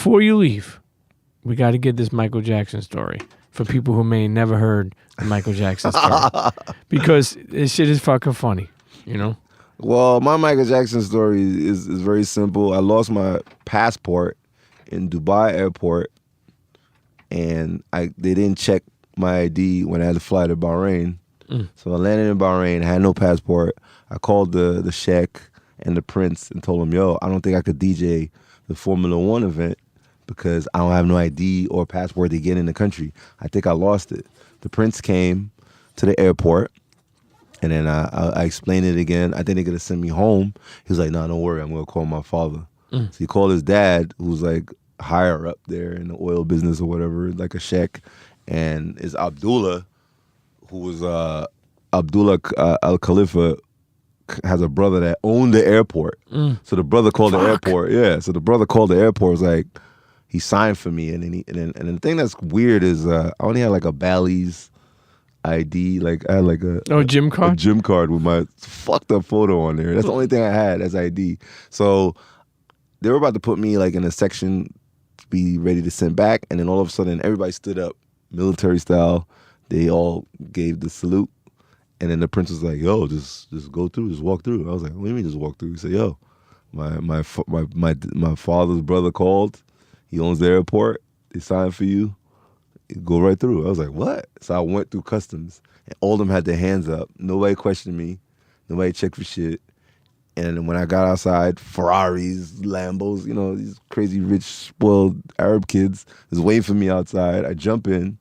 before you leave, we got to get this Michael Jackson story for people who may never heard the Michael Jackson story. Because this shit is fucking funny, you know? Well, my Michael Jackson story is very simple. I lost my passport in Dubai airport, and they didn't check my ID when I had to fly to Bahrain. So I landed in Bahrain, had no passport. I called the Sheikh and the Prince and told them, yo, I don't think I could DJ the Formula One event because I don't have no ID or passport to get in the country. I think I lost it. The Prince came to the airport, and then I explained it again. I think they're going to send me home. He was like, no, don't worry. I'm going to call my father. So he called his dad, who's like higher up there in the oil business or whatever, like a sheikh, and is Abdullah, who was Abdullah Al-Khalifa, has a brother that owned the airport. So the brother called the airport. Yeah, so the brother called the airport, was like, he signed for me, and then the thing that's weird is I only had like a Bally's ID, like I had like a gym card? A gym card with my fucked up photo on there. That's the only thing I had as ID. So they were about to put me like in a section to be ready to send back, and then all of a sudden everybody stood up, military style. They all gave the salute, and then the Prince was like, "Yo, just go through, just walk through." I was like, "What do you mean, just walk through?" He said, "Yo, my father's brother called. He owns the airport. They signed for you. Go right through." I was like, "What?" So I went through customs, and all of them had their hands up. Nobody questioned me. Nobody checked for shit. And when I got outside, Ferraris, Lambos, you know, these crazy rich, spoiled Arab kids was waiting for me outside. I jump in,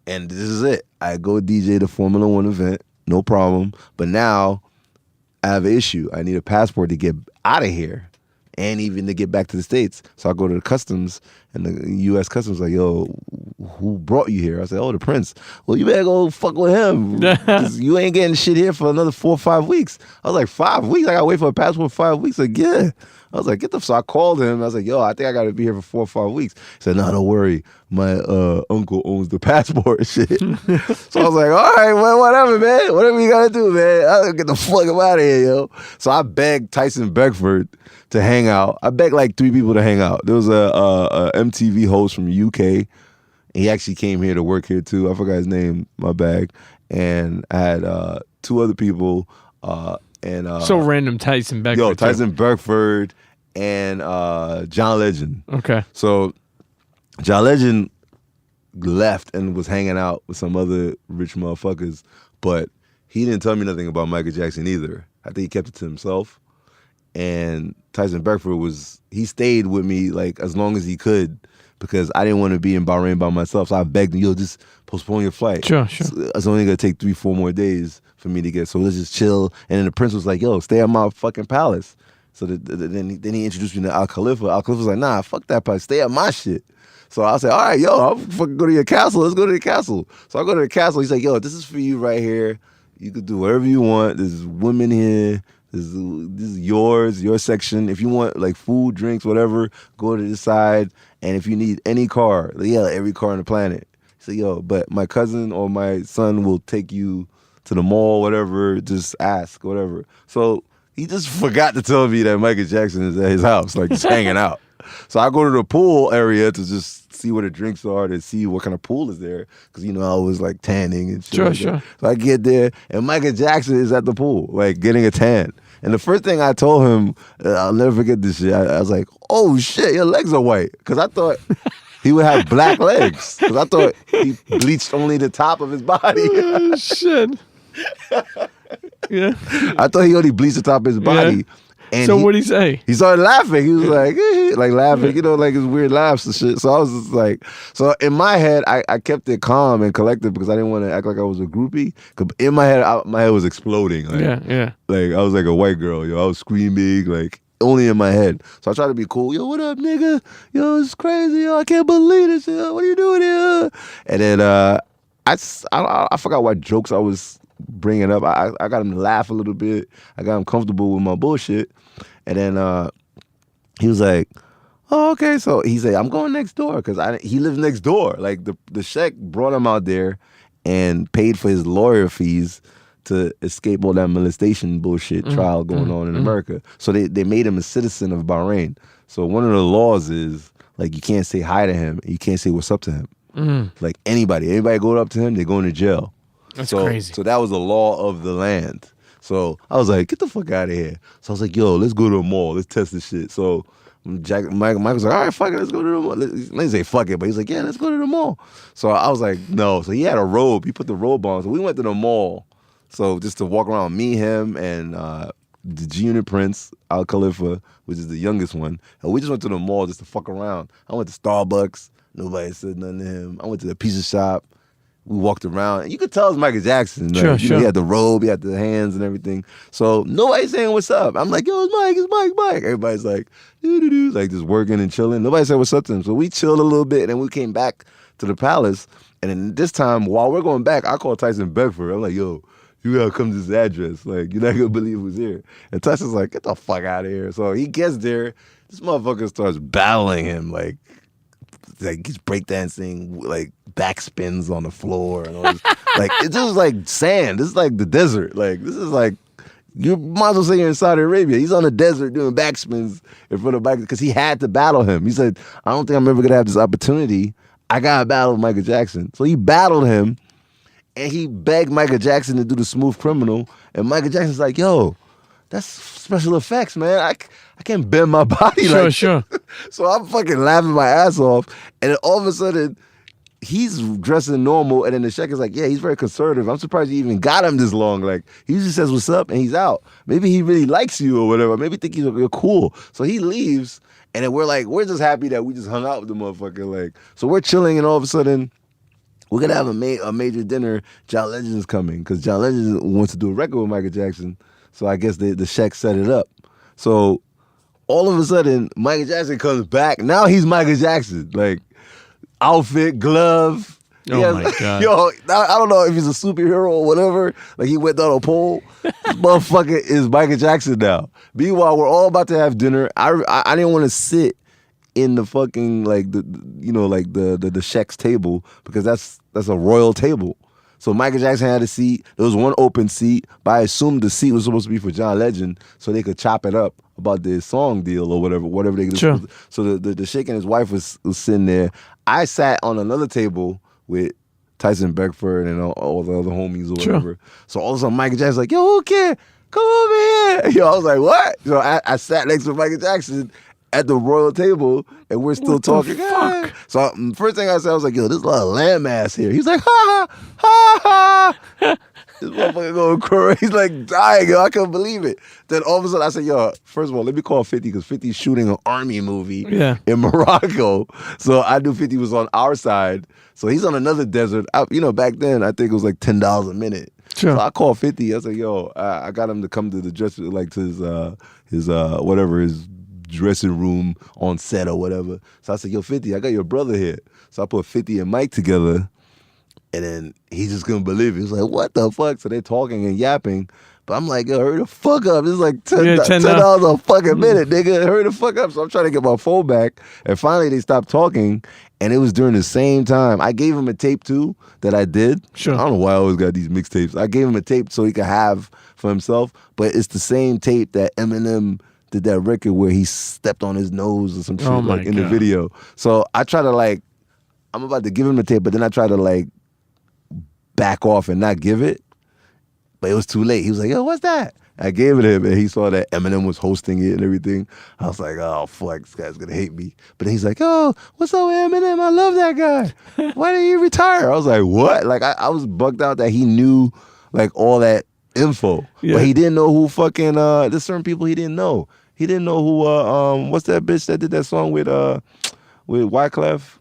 and this is it. I go DJ the Formula One event, no problem. But now I have an issue. I need a passport to get out of here and even to get back to the States. So I go to the customs, and the U.S. customs like, yo, who brought you here? I said, oh, the Prince. Well, you better go fuck with him. 'Cause you ain't getting shit here for another 4 or 5 weeks. I was like, 5 weeks? I got to wait for a passport for 5 weeks? Like, yeah. I was like, so I called him. I was like, yo, I think I got to be here for 4 or 5 weeks. He said, no, don't worry. My uncle owns the passport and shit. So I was like, all right, well, whatever, man. Whatever you got to do, man. I'll get the fuck out of here, yo. So I begged Tyson Beckford to hang out. I begged like 3 people to hang out. There was a MTV host from the UK. He actually came here to work here too. I forgot his name, my bag. And I had 2 other people. So random, Tyson Beckford. Yo, Tyson Beckford and John Legend. Okay. So John Legend left and was hanging out with some other rich motherfuckers, but he didn't tell me nothing about Michael Jackson either. I think he kept it to himself. And Tyson Beckford he stayed with me like as long as he could because I didn't want to be in Bahrain by myself. So I begged him, yo, just postpone your flight. Sure. It's only going to take 3-4 more days for me to get, so let's just chill. And then the Prince was like, yo, stay at my fucking palace. So then he introduced me to Al-Khalifa. Al-Khalifa was like, nah, fuck that palace, stay at my shit. So I said, all right, yo, I'll fucking go to your castle. Let's go to the castle. So I go to the castle. He's like, yo, this is for you right here. You could do whatever you want. There's women here. This is yours, your section. If you want like food, drinks, whatever, go to this side. And if you need any car, every car on the planet. He said, yo, but my cousin or my son will take you to the mall, whatever, just ask, whatever. So he just forgot to tell me that Michael Jackson is at his house, like just hanging out. So I go to the pool area to just see where the drinks are, to see what kind of pool is there. Because, you know, I was like tanning and shit. Sure. So I get there, and Michael Jackson is at the pool, like getting a tan. And the first thing I told him, I'll never forget this shit, I was like, oh shit, your legs are white. Because I thought he would have black legs. Because I thought he bleached only the top of his body. Oh, shit. Yeah. I thought he only bleached the top of his body. Yeah. And so what'd he say? He started laughing. He was like, like laughing, you know, like his weird laughs and shit. So I was just like, so in my head, I kept it calm and collected because I didn't want to act like I was a groupie. Cause in my head, my head was exploding. Like, yeah. Like I was like a white girl, yo. I was screaming, like only in my head. So I tried to be cool. Yo, what up, nigga? Yo, it's crazy. Yo, I can't believe this. Yo, what are you doing here? And then I forgot what jokes I was bringing up. I got him to laugh a little bit. I got him comfortable with my bullshit. And then he was like, oh, okay. So he said, I'm going next door because he lives next door. Like the sheikh brought him out there and paid for his lawyer fees to escape all that molestation bullshit trial going on in America. So they made him a citizen of Bahrain. So one of the laws is like you can't say hi to him, and you can't say what's up to him. Mm. Like anybody go up to him, they're going to jail. That's crazy. So that was the law of the land. So I was like, get the fuck out of here. So I was like, yo, let's go to the mall. Let's test this shit. So Mike was like, all right, fuck it, let's go to the mall. Let's say fuck it, but he's like, yeah, let's go to the mall. So I was like, no. So he had a robe. He put the robe on. So we went to the mall. So just to walk around, me, him, and the G-Unit Prince, Al Khalifa, which is the youngest one. And we just went to the mall just to fuck around. I went to Starbucks. Nobody said nothing to him. I went to the pizza shop. We walked around, and you could tell it's Michael Jackson. Like, Sure. He had the robe, he had the hands and everything. So nobody's saying what's up. I'm like, yo, it's Mike. Everybody's like, doo-doo-doo, like just working and chilling. Nobody said what's up to him. So we chilled a little bit, and then we came back to the palace. And then this time, while we're going back, I called Tyson Beckford. I'm like, yo, you gotta come to this address. Like, you're not gonna believe who's here. And Tyson's like, get the fuck out of here. So he gets there. This motherfucker starts battling him, like he's breakdancing, like backspins on the floor and all this. Like it's just like sand. This is like the desert. Like this is like you might as well say you're in Saudi Arabia. He's on the desert doing backspins in front of Michael because he had to battle him. He said, I don't think I'm ever gonna have this opportunity. I gotta battle Michael Jackson. So he battled him, and he begged Michael Jackson to do the Smooth Criminal. And Michael Jackson's like, yo, that's special effects, man. I can't bend my body like Sure. So I'm fucking laughing my ass off. And then all of a sudden, he's dressing normal. And then the Sheikh is like, yeah, he's very conservative. I'm surprised you even got him this long. Like, he usually says what's up and he's out. Maybe he really likes you or whatever. Maybe think you're cool. So he leaves. And then we're just happy that we just hung out with the motherfucker. Like, so we're chilling, and all of a sudden, we're gonna have a major dinner. John Legend's coming because John Legend wants to do a record with Michael Jackson. So I guess the Sheikh set it up. So all of a sudden, Michael Jackson comes back. Now he's Michael Jackson. Like, outfit, glove. Oh my God. Yo, I don't know if he's a superhero or whatever. Like, he went down a pole. This motherfucker is Michael Jackson now. Meanwhile, we're all about to have dinner. I didn't want to sit in the fucking, like, the Sheikh's table because that's a royal table. So Michael Jackson had a seat. There was one open seat, but I assumed the seat was supposed to be for John Legend so they could chop it up about their song deal or whatever they could. Sure. So the Sheikh and his wife was sitting there. I sat on another table with Tyson Beckford and all the other homies or whatever. Sure. So all of a sudden Michael Jackson's like, yo, Whoo Kid, come over here. Yo, I was like, what? So I sat next to Michael Jackson at the royal table, and we're still talking. Fuck? So first thing I said, I was like, yo, there's a lot of landmass here. He's like, ha, ha, ha. This motherfucker going crazy. He's like dying, yo. I couldn't believe it. Then all of a sudden I said, yo, first of all, let me call 50 because 50's shooting an army movie in Morocco. So I knew 50 was on our side. So he's on another desert. Back then, I think it was like $10 a minute. Sure. So I called 50. I said, yo, I got him to come to the dress, like to his dressing room on set or whatever. So I said, yo, 50, I got your brother here. So I put 50 and Mike together, and then he just couldn't believe it. He was like, what the fuck? So they're talking and yapping. But I'm like, yo, hurry the fuck up. This is like $10 a fucking minute, nigga. Hurry the fuck up. So I'm trying to get my phone back. And finally they stopped talking. And it was during the same time. I gave him a tape too that I did. Sure. I don't know why I always got these mixtapes. I gave him a tape so he could have for himself. But it's the same tape that Eminem did that record where he stepped on his nose or some shit in the video. So I try to I'm about to give him the tape, but then I try to back off and not give it. But it was too late. He was like, yo, what's that? I gave it to him, and he saw that Eminem was hosting it and everything. I was like, oh, fuck, this guy's going to hate me. But then he's like, oh, what's up with Eminem? I love that guy. Why did he retire? I was like, what? Like, I was bugged out that he knew, all that info. Yeah. But he didn't know who fucking, there's certain people he didn't know. He didn't know who, what's that bitch that did that song with Wyclef?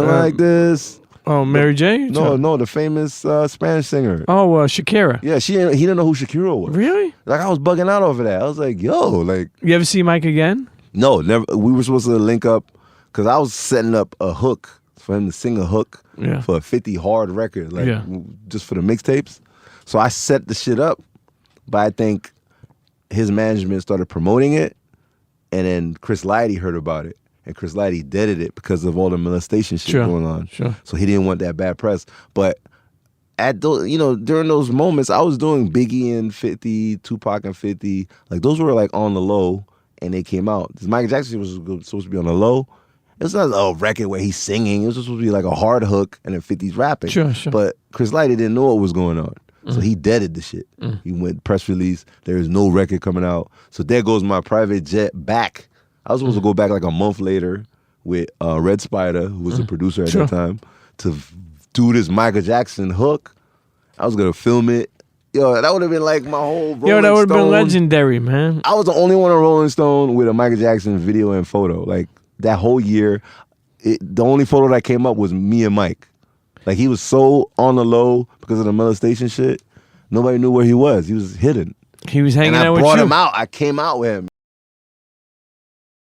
Like this. Oh, Mary J? No, the famous Spanish singer. Oh, Shakira. Yeah, he didn't know who Shakira was. Really? I was bugging out over that. I was like, yo, You ever see Mike again? No, never. We were supposed to link up because I was setting up a hook for him to sing a hook for a 50 hard record, just for the mixtapes. So I set the shit up, but I think his management started promoting it, and then Chris Lighty heard about it. And Chris Lighty deaded it because of all the molestation shit going on. Sure. So he didn't want that bad press. But at those, during those moments, I was doing Biggie and 50, Tupac and 50. Those were on the low. and they came out. This Michael Jackson shit was supposed to be on the low. It's not a record where he's singing. It was supposed to be like a hard hook and then 50's rapping. Sure. But Chris Lighty didn't know what was going on. So he deaded the shit. He went press release. There is no record coming out. So there goes my private jet back. I was supposed to go back like a month later with Red Spider, who was the producer at that time, to do this Michael Jackson hook. I was going to film it. Yo, that would have been like my whole Rolling that would have been Stone. legendary, man. I was the only one on Rolling Stone with a Michael Jackson video and photo. Like that whole year, the only photo that came up was me and Mike. Like he was so on the low because of the molestation shit. Nobody knew where he was. He was hidden. He was hanging out with you. And I brought him out. I came out with him.